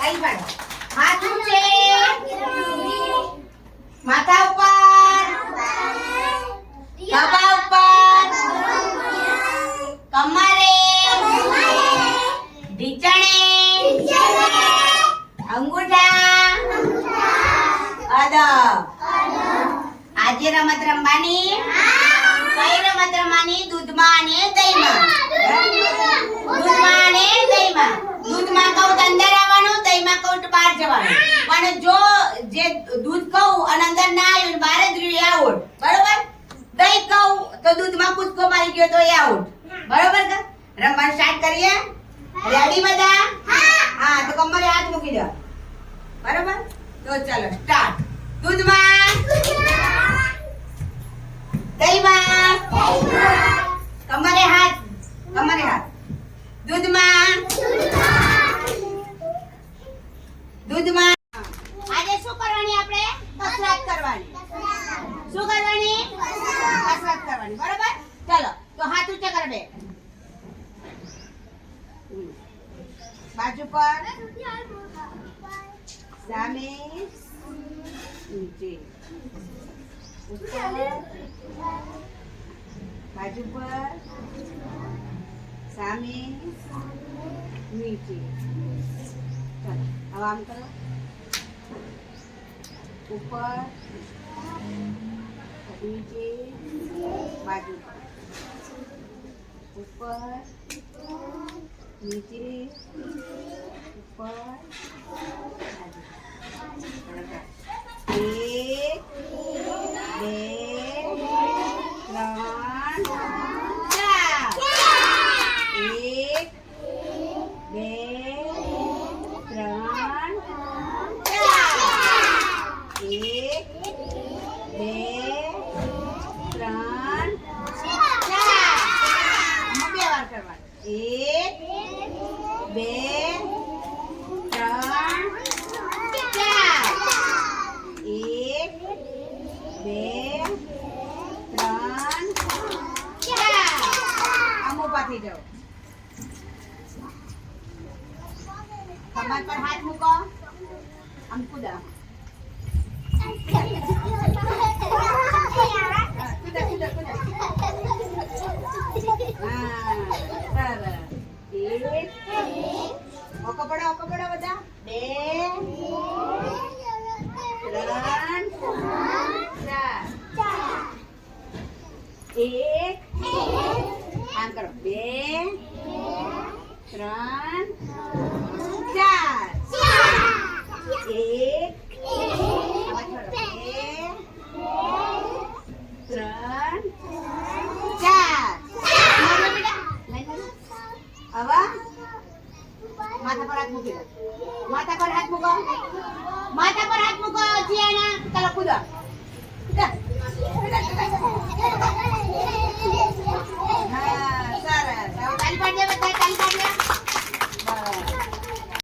કઈ પાડો હાથ ઊંચે માથા ઉપર ખભા ઉપર કમરે ઢીચણે અંગૂઠા અદબ આજે રમત રમવાની કઈ રમત રમવાની દૂધમાં અને દહીંમાં દૂધમાં અને દહીંમાં દૂધમાં કહું તો અંદર આવવાનું દહીંમાં કહું તો બહાર જવાનું પણ જો જે દૂધ કહું અને અંદર ના આવ્યું બહાર જ રહ્યું આઉટ બરોબર દહીં કહું તો દૂધમાં કૂદકો મારી ગયો તો એ આઉટ બરોબર કે રમવાનું સ્ટાર્ટ કરીએ રેડી બધા હા તો કમરે હાથ મૂકી દો બરોબર તો ચાલો સ્ટાર્ટ દૂધમાં દહીંમાં કમરે હાથ દૂધમાં દૂધમાં આજે શું કરવાની આપણે કસરત કરવાની શું કરવાની કસરત કરવાની બરોબર ચાલો તો હાથ ઊંચા કર બે બાજુ પર સામે નીચે ઉપર બાજુ પર સામે નીચે ચાલો હવે આમ કરો ઉપર નીચે બાજુ પર ઉપર નીચે ઉપર એક બે ત્રણ ચાર એક બે ત્રણ ચાર એક બે ત્રણ ચાર બે વાર કરવાનું એક બે ત્રણ ચાર એક બે ત્રણ ચાર આમ ઊભા થઈ જાઓ કમર પર હાથ મૂકો આમ કૂદા ઓકો પડો બધા બે ત્રણ ચાર એક આમ કરો બે ત્રણ ચાર એક બે ત્રણ ચાર હવે માથા પર હાથ મૂકી દો માથા પર હાથ મૂકો જીયાના ચાલો કૂદો